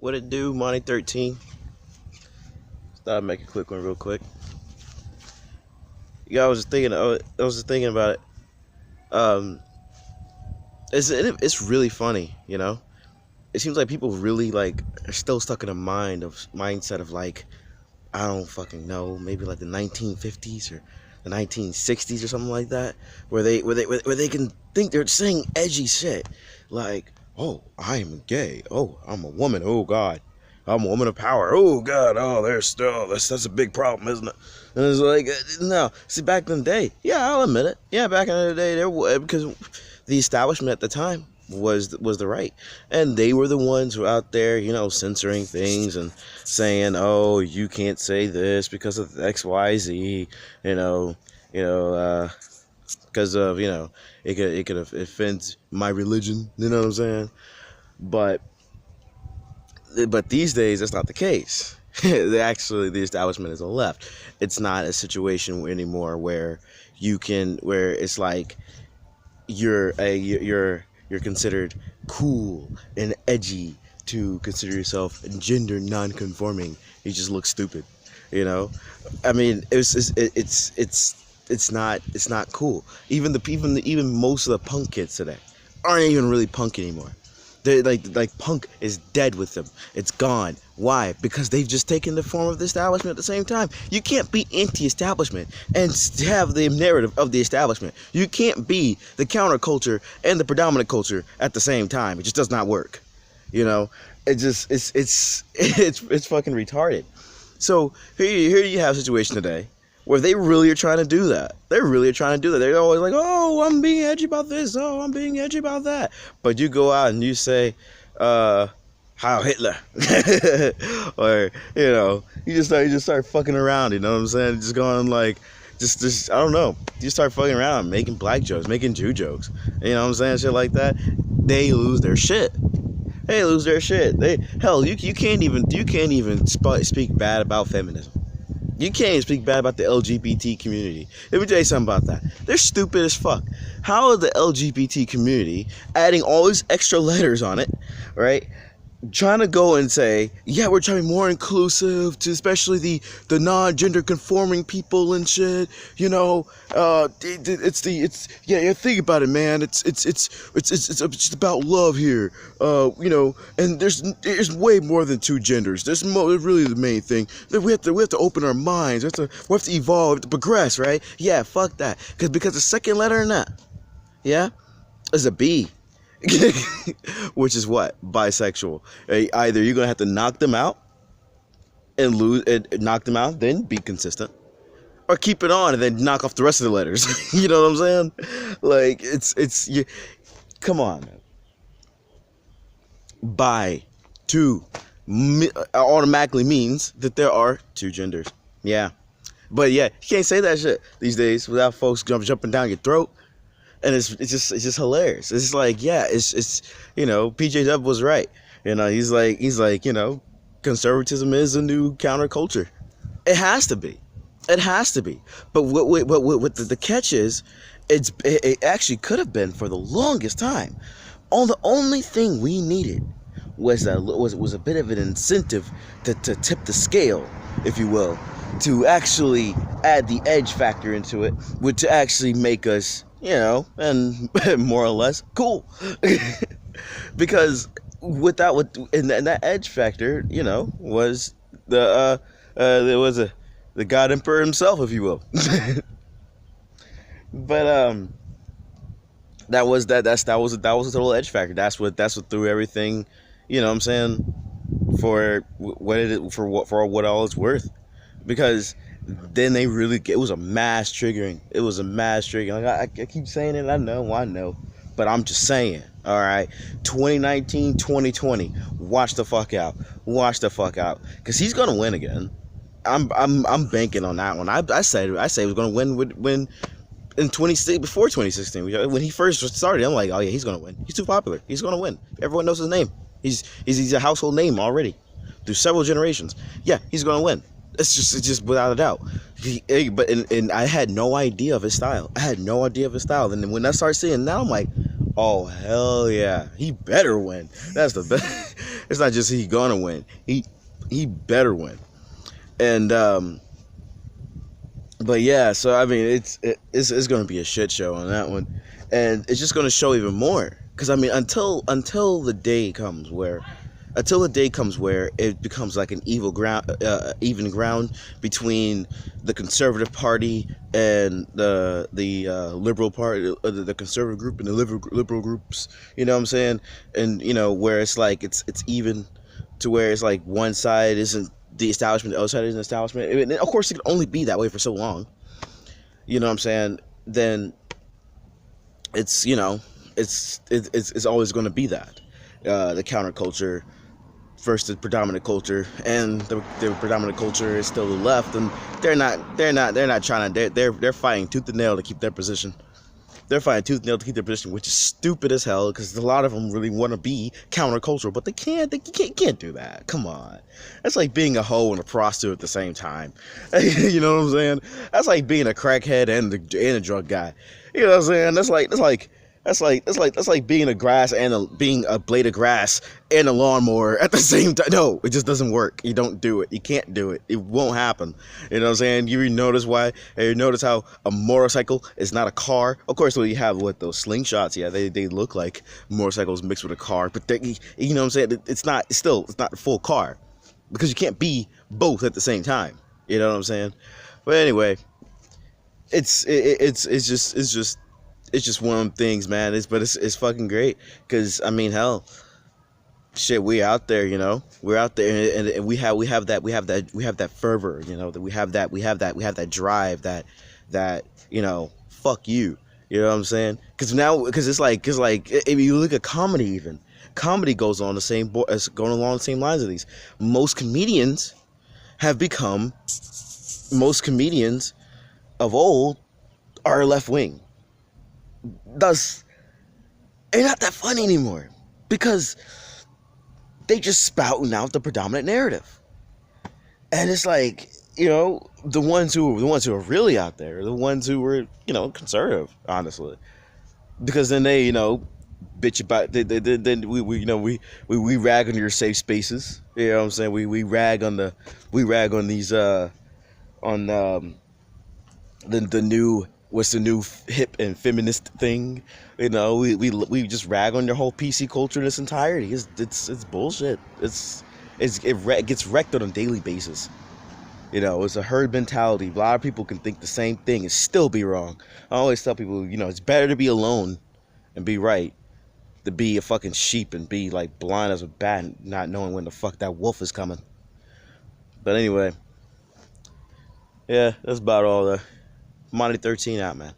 What it do, Monty 13? Thought I'd make a quick one real quick. Yeah, I was just thinking about it. Um, it's really funny, you know. It seems like people really like are still stuck in a mindset of like I don't fucking know, maybe like the 1950s or the 1960s or something like that, where they can think they're saying edgy shit, like, oh, I'm gay, oh, I'm a woman, oh God, I'm a woman of power, oh God, oh, there's still that's a big problem, isn't it? And it's like, no, see, back in the day, yeah, I'll admit it, yeah, back in the day, there was, because the establishment at the time was the right, and they were the ones who were out there, censoring things and saying, oh, you can't say this because of XYZ, you know, because of it could offend my religion, you know what I'm saying? But these days that's not the case. Actually, the establishment is on the left. It's not a situation anymore where where it's like you're considered cool and edgy to consider yourself gender non-conforming. You just look stupid, you know. I mean, it's not cool. Even most of the punk kids today aren't even really punk anymore. They like punk is dead with them. It's gone. Why? Because they've just taken the form of the establishment at the same time. You can't be anti-establishment and have the narrative of the establishment. You can't be the counterculture and the predominant culture at the same time. It just does not work. You know, it's fucking retarded. So here you have a situation today where they really are trying to do that. They're really trying to do that. They're always like, oh, I'm being edgy about this. Oh, I'm being edgy about that. But you go out and you say, Heil Hitler. Or, you just start fucking around, you know what I'm saying? Just going like, just I don't know. You start fucking around, making black jokes, making Jew jokes. You know what I'm saying? Shit like that. They lose their shit. You can't even speak bad about feminism. You can't even speak bad about the LGBT community. Let me tell you something about that. They're stupid as fuck. How is the LGBT community adding all these extra letters on it, right? Trying to go and say, yeah, we're trying to be more inclusive to especially the non-gender conforming people and shit. Think about it, man. It's just about love here. And there's way more than two genders. There's really the main thing that we have to open our minds. We have to evolve, we have to progress, right? Yeah, fuck that. Because the second letter in that, yeah, is a B. Which is what? Bisexual. Either you're gonna have to knock them out and knock them out, then be consistent, or keep it on and then knock off the rest of the letters. You know what I'm saying? Like come on, man. Automatically means that there are two genders. Yeah, but yeah, you can't say that shit these days without folks jumping down your throat. And it's just hilarious. It's just like, yeah, it's PJ Dub was right. He's like, conservatism is a new counterculture. It has to be. But what the catch is, it actually could have been for the longest time. The only thing we needed was a bit of an incentive to tip the scale, if you will, to actually add the edge factor into it, would to actually make us, and more or less cool. Because that edge factor, was there was the God Emperor himself, if you will. But that was a total edge factor. That's what threw everything, you know what I'm saying, for what all it's worth. Because then it was a mass triggering. Like, I keep saying it, I know, but I'm just saying, all right, 2019, 2020, watch the fuck out, because he's gonna win again. I'm banking on that one. I said he was gonna win in before 2016, when he first started. I'm like, oh yeah, he's gonna win. He's too popular. He's gonna win. Everyone knows his name. He's a household name already through several generations. Yeah, he's gonna win. It's just without a doubt. But I had no idea of his style. And when I started seeing that, I'm like, oh hell yeah, he better win. That's the best. It's not just he gonna win. He better win. And but yeah, so I mean, it's gonna be a shit show on that one, and it's just gonna show even more. Because I mean, until the day comes where it becomes like an even ground between the conservative party and the liberal party, the conservative group and the liberal groups. You know what I'm saying? And where it's like it's even to where it's like one side isn't the establishment, the other side isn't the establishment. I mean, of course, it can only be that way for so long. You know what I'm saying? Then it's it's always going to be that the counterculture versus the predominant culture, and the predominant culture is still the left, and they're not trying to they're fighting tooth and nail to keep their position. They're fighting tooth and nail to keep their position, which is stupid as hell because a lot of them really want to be countercultural, but they can't. You can't do that. Come on, that's like being a hoe and a prostitute at the same time. You know what I'm saying? That's like being a crackhead and a drug guy. You know what I'm saying? That's like being being a blade of grass and a lawnmower at the same time. No, it just doesn't work. You don't do it. You can't do it. It won't happen. You know what I'm saying? You notice why? You notice how a motorcycle is not a car? Of course, when you have those slingshots, yeah, they look like motorcycles mixed with a car, but you know what I'm saying? It's not a full car because you can't be both at the same time. You know what I'm saying? But anyway, it's just one of them things, man. It's fucking great because I mean, hell, shit, we out there, we're out there, and we have that fervor, that we have that drive, that fuck you, you know what I'm saying? Because it's like if you look at comedy, even comedy goes on going along the same lines of these. Most comedians of old are left wing. Thus, they're not that funny anymore because they just spouting out the predominant narrative, and it's like the ones who are really out there are the ones who were conservative, honestly, because then they bitch about then we rag on your safe spaces. You know what I'm saying? We rag on these on the new. What's the new hip and feminist thing? We just rag on your whole PC culture in its entirety. It's bullshit. It gets wrecked on a daily basis. It's a herd mentality. A lot of people can think the same thing and still be wrong. I always tell people, it's better to be alone and be right than be a fucking sheep and be like blind as a bat, and not knowing when the fuck that wolf is coming. But anyway, yeah, that's about all. Monty 13 out, man.